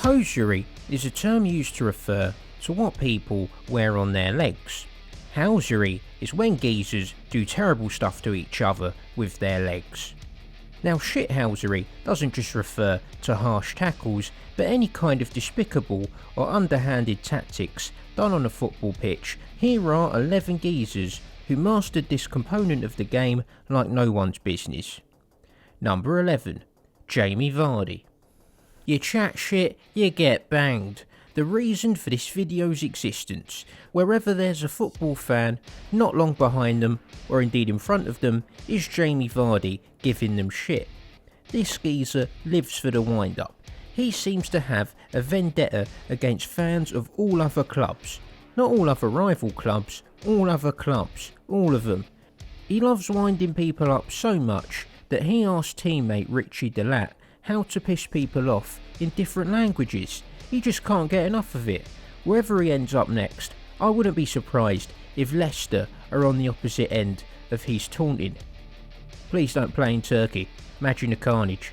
Hosiery is a term used to refer to what people wear on their legs. Housery is when geezers do terrible stuff to each other with their legs. Now, shithousery doesn't just refer to harsh tackles, but any kind of despicable or underhanded tactics done on a football pitch. Here are 11 geezers who mastered this component of the game like no one's business. Number 11. Jamie Vardy. You chat shit, you get banged. The reason for this video's existence. Wherever there's a football fan, not long behind them, or indeed in front of them, is Jamie Vardy giving them shit. This geezer lives for the wind-up. He seems to have a vendetta against fans of all other clubs. Not all other rival clubs, all other clubs, all of them. He loves winding people up so much that he asked teammate Richie Delat how to piss people off in different languages. He just can't get enough of it. Wherever he ends up next, I wouldn't be surprised if Leicester are on the opposite end of his taunting. Please don't play in Turkey. Imagine the carnage.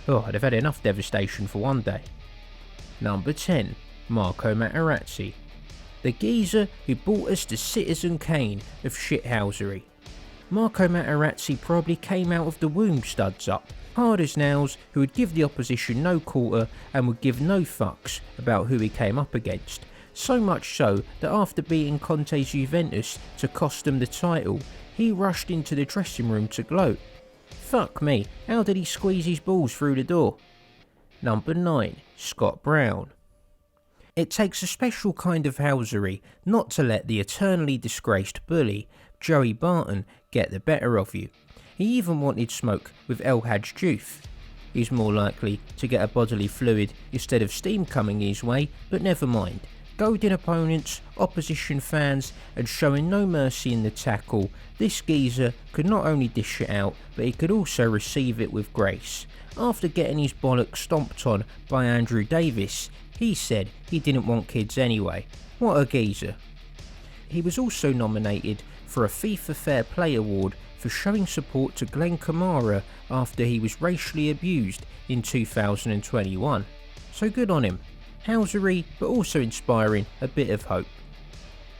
Oh, I'd have had enough devastation for one day. Number 10. Marco Materazzi. The geezer who brought us the Citizen Kane of shithousery. Marco Materazzi probably came out of the womb studs up, hard as nails, who would give the opposition no quarter and would give no fucks about who he came up against. So much so that after beating Conte's Juventus to cost them the title, he rushed into the dressing room to gloat. Fuck me, how did he squeeze his balls through the door? Number 9. Scott Brown. It takes a special kind of housery not to let the eternally disgraced bully, Joey Barton, get the better of you. He even wanted smoke with El Hadj Diouf. He's more likely to get a bodily fluid instead of steam coming his way, but never mind. Goading opponents, opposition fans, and showing no mercy in the tackle, this geezer could not only dish it out, but he could also receive it with grace. After getting his bollocks stomped on by Andrew Davis, he said he didn't want kids anyway. What a geezer. He was also nominated for a FIFA Fair Play Award for showing support to Glenn Kamara after he was racially abused in 2021. So good on him. Housery, but also inspiring a bit of hope.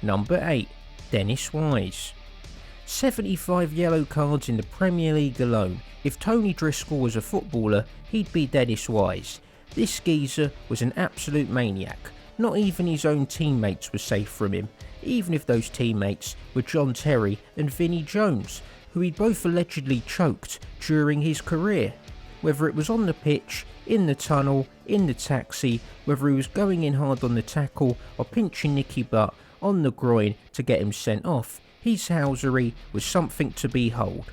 Number 8. Dennis Wise. 75 yellow cards in the Premier League alone. If Tony Driscoll was a footballer, he'd be Dennis Wise. This geezer was an absolute maniac. Not even his own teammates were safe from him, even if those teammates were John Terry and Vinnie Jones, who he'd both allegedly choked during his career. Whether it was on the pitch, in the tunnel, in the taxi, whether he was going in hard on the tackle or pinching Nicky Butt on the groin to get him sent off, his housery was something to behold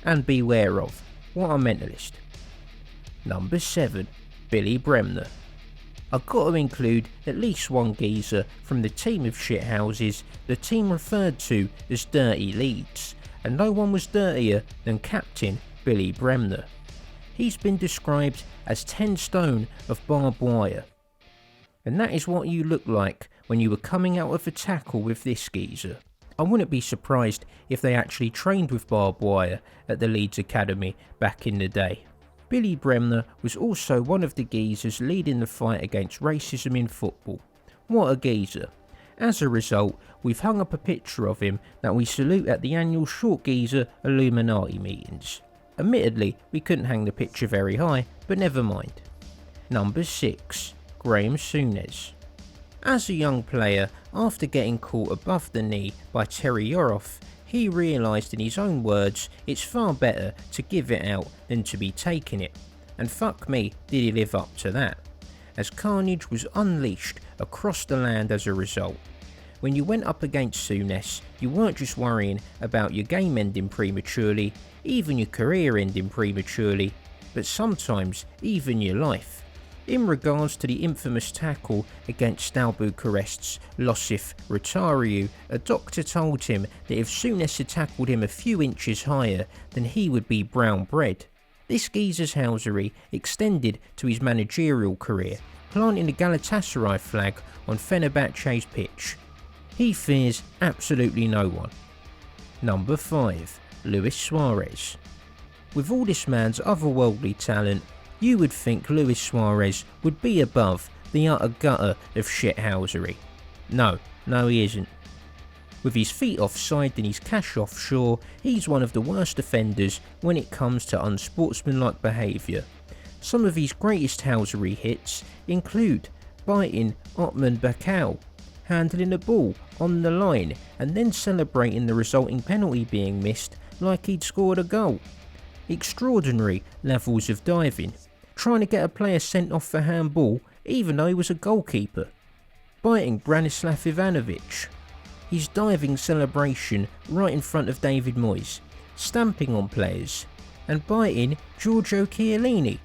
and beware of. What a mentalist. Number 7. Billy Bremner. I've got to include at least one geezer from the team of shithouses, the team referred to as Dirty Leeds, and no one was dirtier than Captain Billy Bremner. He's been described as 10 stone of barbed wire. And that is what you look like when you were coming out of a tackle with this geezer. I wouldn't be surprised if they actually trained with barbed wire at the Leeds Academy back in the day. Billy Bremner was also one of the geezers leading the fight against racism in football. What a geezer. As a result, we've hung up a picture of him that we salute at the annual Short Geezer Illuminati meetings. Admittedly, we couldn't hang the picture very high, but never mind. Number 6. Graeme Souness. As a young player, after getting caught above the knee by Terry Yoroff, he realised in his own words it's far better to give it out than to be taking it. And fuck me, did he live up to that. As carnage was unleashed across the land as a result. When you went up against Souness, you weren't just worrying about your game ending prematurely, even your career ending prematurely, but sometimes even your life. In regards to the infamous tackle against Steaua Bucharest's Iosif Rotariu, a doctor told him that if Souness had tackled him a few inches higher, then he would be brown bread. This geezer's housery extended to his managerial career, planting the Galatasaray flag on Fenerbahce's pitch. He fears absolutely no one. Number 5. Luis Suarez. With all this man's otherworldly talent, you would think Luis Suarez would be above the utter gutter of shithousery. No, he isn't. With his feet offside and his cash offshore, he's one of the worst offenders when it comes to unsportsmanlike behaviour. Some of his greatest housery hits include biting Otman Bakal, handling a ball on the line and then celebrating the resulting penalty being missed like he'd scored a goal. Extraordinary levels of diving, trying to get a player sent off for handball even though he was a goalkeeper. Biting Branislav Ivanovic, his diving celebration right in front of David Moyes, stamping on players, and biting Giorgio Chiellini.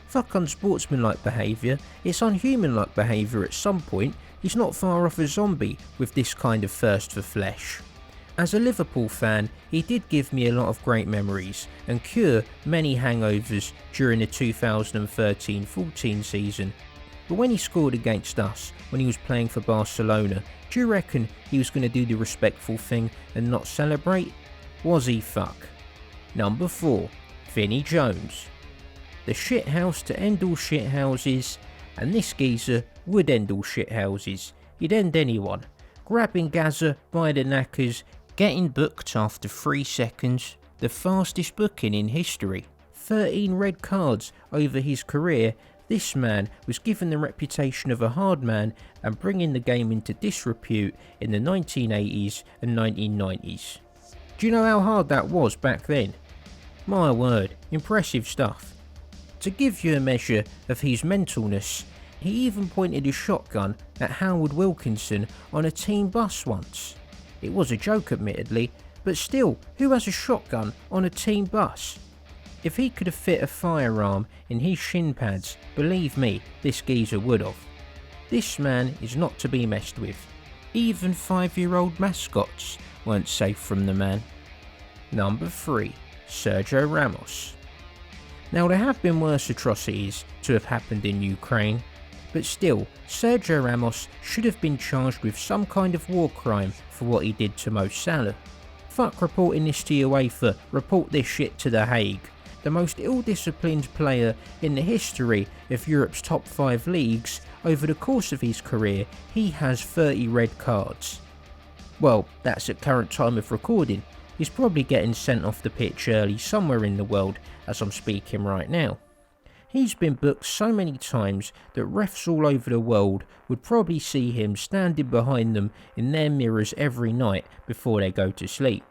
Fuck unsportsmanlike behaviour, it's unhuman-like behaviour at some point. He's not far off a zombie with this kind of thirst for flesh. As a Liverpool fan, he did give me a lot of great memories and cure many hangovers during the 2013-14 season. But when he scored against us, when he was playing for Barcelona, do you reckon he was going to do the respectful thing and not celebrate? Was he fuck? Number 4. Vinnie Jones. The shithouse to end all shithouses, and this geezer would end all shithouses. He'd end anyone. Grabbing Gaza by the knackers, getting booked after 3 seconds, the fastest booking in history. 13 red cards over his career. This man was given the reputation of a hard man and bringing the game into disrepute in the 1980s and 1990s. Do you know how hard that was back then? My word, impressive stuff. To give you a measure of his mentalness, he even pointed his shotgun at Howard Wilkinson on a team bus once. It was a joke admittedly, but still, who has a shotgun on a team bus? If he could have fit a firearm in his shin pads, believe me, this geezer would have. This man is not to be messed with. Even 5-year-old mascots weren't safe from the man. Number 3. Sergio Ramos. Now there have been worse atrocities to have happened in Ukraine, but still, Sergio Ramos should have been charged with some kind of war crime for what he did to Mo Salah. Fuck reporting this to UEFA, report this shit to The Hague. The most ill-disciplined player in the history of Europe's top 5 leagues, over the course of his career, he has 30 red cards. Well, that's at current time of recording. He's probably getting sent off the pitch early somewhere in the world as I'm speaking right now. He's been booked so many times that refs all over the world would probably see him standing behind them in their mirrors every night before they go to sleep.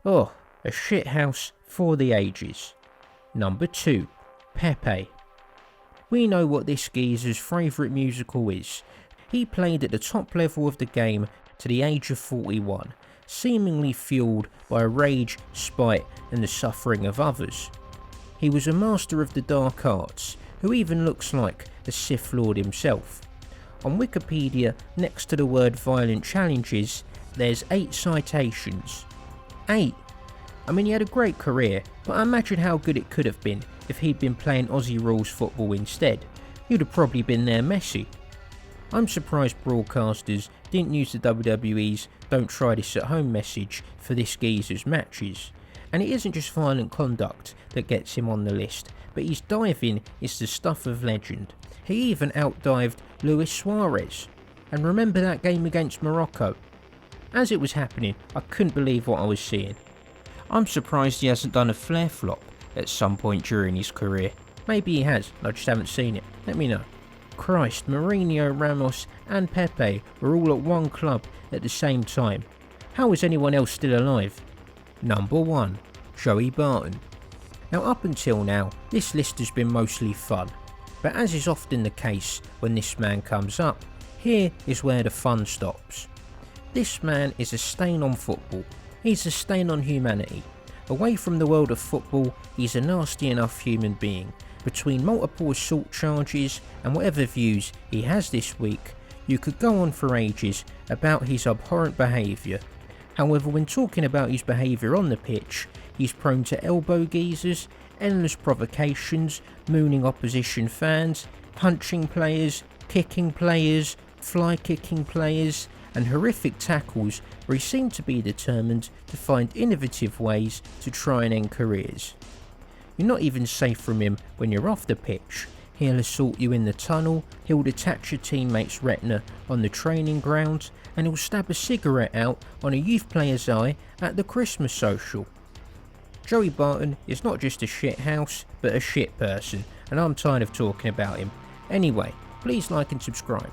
Oh, a shithouse for the ages. Number 2. Pepe. We know what this geezer's favourite musical is. He played at the top level of the game to the age of 41, seemingly fueled by rage, spite and the suffering of others. He was a master of the dark arts, who even looks like a Sith Lord himself. On Wikipedia, next to the word violent challenges, there's 8 citations. 8! I mean, he had a great career, but imagine how good it could have been if he'd been playing Aussie rules football instead. He'd have probably been their Messi. I'm surprised broadcasters didn't use the WWE's "Don't try this at home" message for this geezer's matches. And it isn't just violent conduct that gets him on the list, but his diving is the stuff of legend. He even outdived Luis Suarez. And remember that game against Morocco? As it was happening, I couldn't believe what I was seeing. I'm surprised he hasn't done a flare flop at some point during his career. Maybe he has, I just haven't seen it. Let me know. Christ, Mourinho, Ramos and Pepe were all at one club at the same time. How is anyone else still alive? Number 1. Joey Barton. Now up until now, this list has been mostly fun. But as is often the case when this man comes up, here is where the fun stops. This man is a stain on football. He's a stain on humanity. Away from the world of football, he's a nasty enough human being. Between multiple assault charges and whatever views he has this week, you could go on for ages about his abhorrent behaviour. However, when talking about his behaviour on the pitch, he's prone to elbow geezers, endless provocations, mooning opposition fans, punching players, kicking players, fly kicking players, and horrific tackles where he seemed to be determined to find innovative ways to try and end careers. You're not even safe from him when you're off the pitch. He'll assault you in the tunnel, he'll detach your teammate's retina on the training ground, and he'll stab a cigarette out on a youth player's eye at the Christmas social. Joey Barton is not just a shit house, but a shit person, and I'm tired of talking about him. Anyway, please like and subscribe.